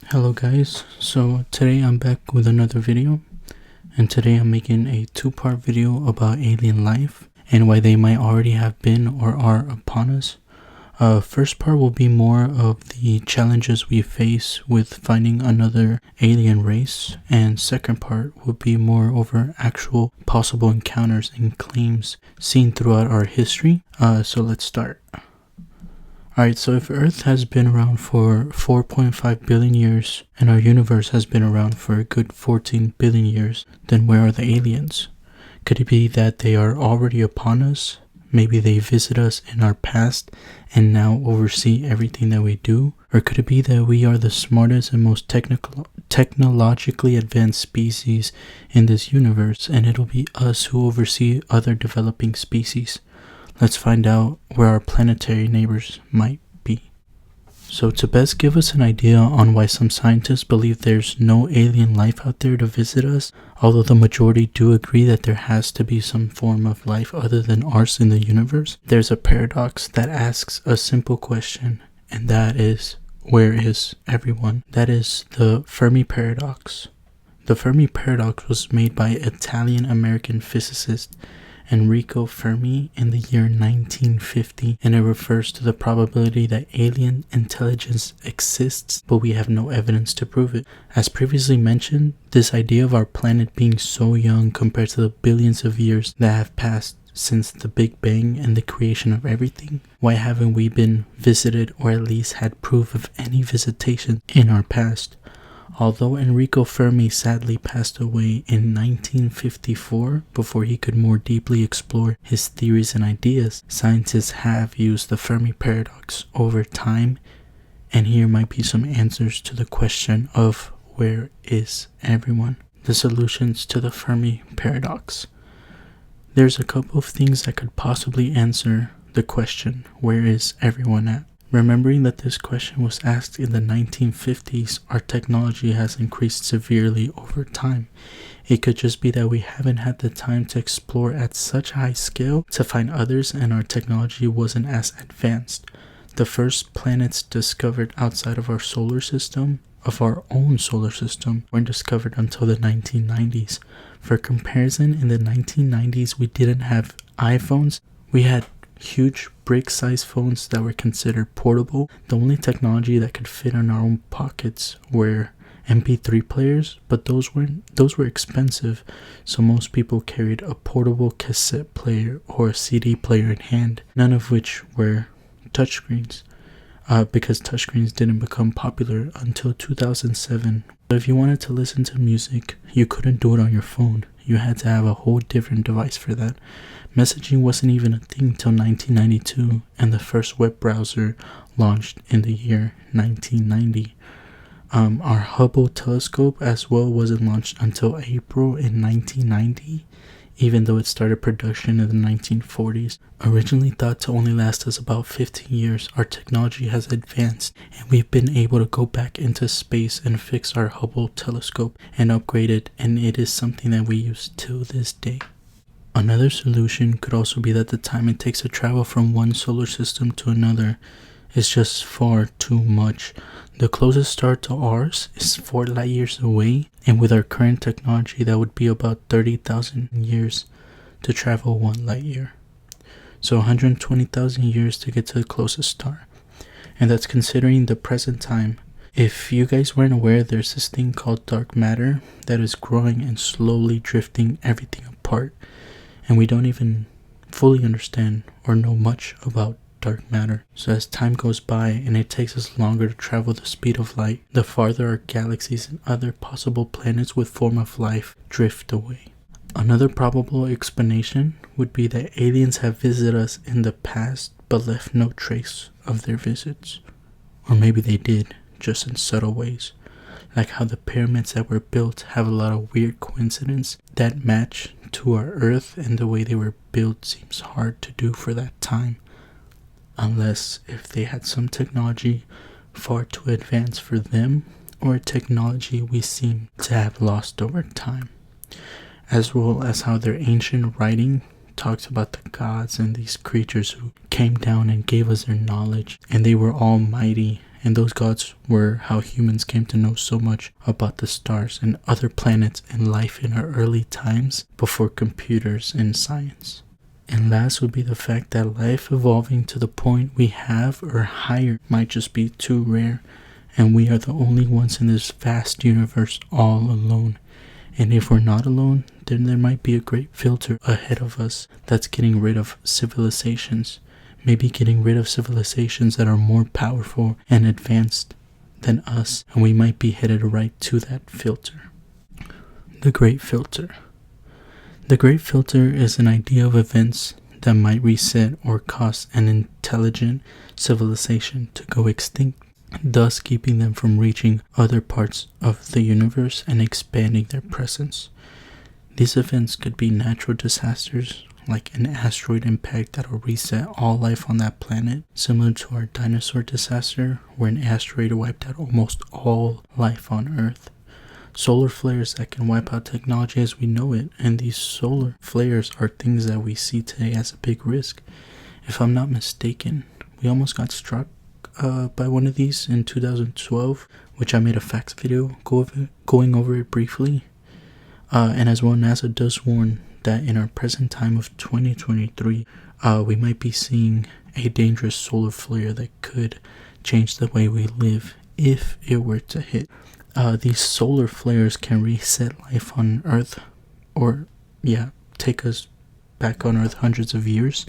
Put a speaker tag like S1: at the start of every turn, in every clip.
S1: Hello guys, so today I'm back with another video, and today I'm making a two-part video about alien life and why they might already have been or are upon us. First part will be more of the challenges we face with finding another alien race, and second part will be more over actual possible encounters and claims seen throughout our history. So let's start. Alright, so if Earth has been around for 4.5 billion years and our universe has been around for a good 14 billion years, then where are the aliens? Could it be that they are already upon us? Maybe they visit us in our past and now oversee everything that we do? Or could it be that we are the smartest and most technologically advanced species in this universe, and it'll be us who oversee other developing species? Let's find out where our planetary neighbors might be. So to best give us an idea on why some scientists believe there's no alien life out there to visit us, although the majority do agree that there has to be some form of life other than ours in the universe, there's a paradox that asks a simple question, and that is, where is everyone? That is the Fermi Paradox. The Fermi Paradox was made by Italian-American physicist Enrico Fermi in the year 1950, and it refers to the probability that alien intelligence exists, but we have no evidence to prove it. As previously mentioned, this idea of our planet being so young compared to the billions of years that have passed since the Big Bang and the creation of everything, why haven't we been visited or at least had proof of any visitation in our past? Although Enrico Fermi sadly passed away in 1954 before he could more deeply explore his theories and ideas, scientists have used the Fermi Paradox over time, and here might be some answers to the question of where is everyone? The solutions to the Fermi Paradox. There's a couple of things that could possibly answer the question, where is everyone at? Remembering that this question was asked in the 1950s, our technology has increased severely over time. It could just be that we haven't had the time to explore at such a high scale to find others, and our technology wasn't as advanced. The first planets discovered outside of our solar system, of our own solar system, weren't discovered until the 1990s. For comparison, in the 1990s we didn't have iPhones, we had huge brick-sized phones that were considered portable. The only technology that could fit in our own pockets were MP3 players, but those were expensive, so most people carried a portable cassette player or a CD player in hand, none of which were touchscreens, because touchscreens didn't become popular until 2007. So if you wanted to listen to music, you couldn't do it on your phone. You had to have a whole different device for that. Messaging wasn't even a thing till 1992, and the first web browser launched in the year 1990. Our Hubble telescope as well wasn't launched until April in 1990, even though it started production in the 1940s. Originally thought to only last us about 15 years, our technology has advanced, and we've been able to go back into space and fix our Hubble telescope and upgrade it, and it is something that we use till this day. Another solution could also be that the time it takes to travel from one solar system to another is just far too much. The closest star to ours is 4 light years away, and with our current technology that would be about 30,000 years to travel 1 light year. So 120,000 years to get to the closest star. And that's considering the present time. If you guys weren't aware, there's this thing called dark matter that is growing and slowly drifting everything apart. And we don't even fully understand or know much about dark matter. So as time goes by and it takes us longer to travel the speed of light, the farther our galaxies and other possible planets with form of life drift away. Another probable explanation would be that aliens have visited us in the past but left no trace of their visits. Or maybe they did, just in subtle ways. Like how the pyramids that were built have a lot of weird coincidences that match to our Earth, and the way they were built seems hard to do for that time. Unless if they had some technology far too advanced for them, or technology we seem to have lost over time. As well as how their ancient writing talks about the gods and these creatures who came down and gave us their knowledge, and they were almighty and those gods were how humans came to know so much about the stars and other planets and life in our early times before computers and science. And last would be the fact that life evolving to the point we have or higher might just be too rare, and we are the only ones in this vast universe all alone. And if we're not alone, then there might be a great filter ahead of us that's getting rid of civilizations. Maybe getting rid of civilizations that are more powerful and advanced than us, and we might be headed right to that filter. The Great Filter. The Great Filter is an idea of events that might reset or cause an intelligent civilization to go extinct, thus keeping them from reaching other parts of the universe and expanding their presence. These events could be natural disasters, like an asteroid impact that will reset all life on that planet, similar to our dinosaur disaster, where an asteroid wiped out almost all life on Earth. Solar flares that can wipe out technology as we know it, and these solar flares are things that we see today as a big risk. If I'm not mistaken, we almost got struck by one of these in 2012, which I made a facts video going over it briefly. And as well, NASA does warn that in our present time of 2023, we might be seeing a dangerous solar flare that could change the way we live if it were to hit. These solar flares can reset life on Earth, or take us back on Earth hundreds of years.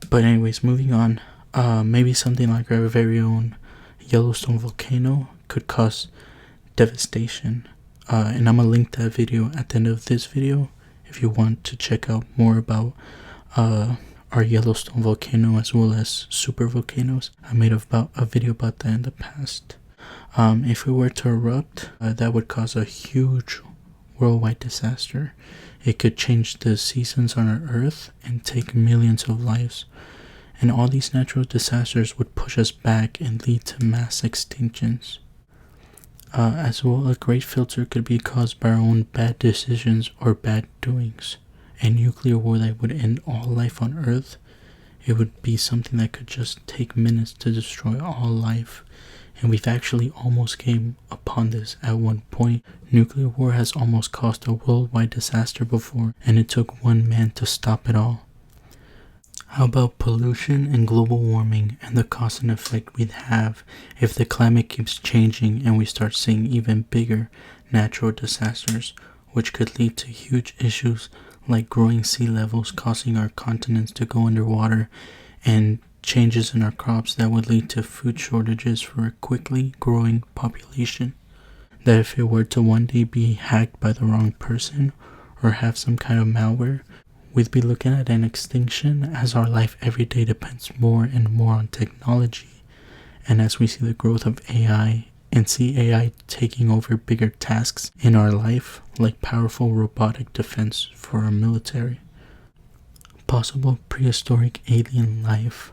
S1: But anyways, moving on, maybe something like our very own Yellowstone volcano could cause devastation. And I'm gonna link that video at the end of this video if you want to check out more about our Yellowstone volcano as well as super volcanoes. I made a video about that in the past. If it were to erupt, that would cause a huge worldwide disaster. It could change the seasons on our Earth and take millions of lives. And all these natural disasters would push us back and lead to mass extinctions. As well, a great filter could be caused by our own bad decisions or bad doings. A nuclear war that would end all life on Earth, it would be something that could just take minutes to destroy all life. And we've actually almost came upon this at one point. Nuclear war has almost caused a worldwide disaster before, and it took one man to stop it all. How about pollution and global warming and the cause and effect we'd have if the climate keeps changing and we start seeing even bigger natural disasters, which could lead to huge issues like growing sea levels causing our continents to go underwater, and changes in our crops that would lead to food shortages for a quickly growing population. That if it were to one day be hacked by the wrong person or have some kind of malware, we'd be looking at an extinction, as our life every day depends more and more on technology. And as we see the growth of AI and see AI taking over bigger tasks in our life, like powerful robotic defense for our military. Possible prehistoric alien life.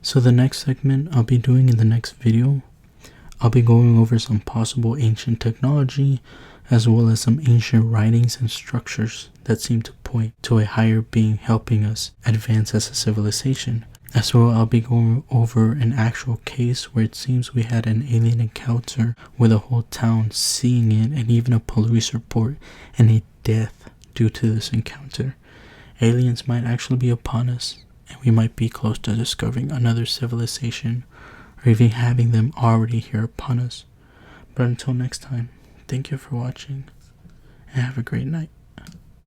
S1: So the next segment I'll be doing in the next video, I'll be going over some possible ancient technology, as well as some ancient writings and structures that seem to point to a higher being helping us advance as a civilization. As well, I'll be going over an actual case where it seems we had an alien encounter with a whole town seeing it, and even a police report and a death due to this encounter. Aliens might actually be upon us, and we might be close to discovering another civilization, or even having them already here upon us. But until next time, thank you for watching, and have a great night.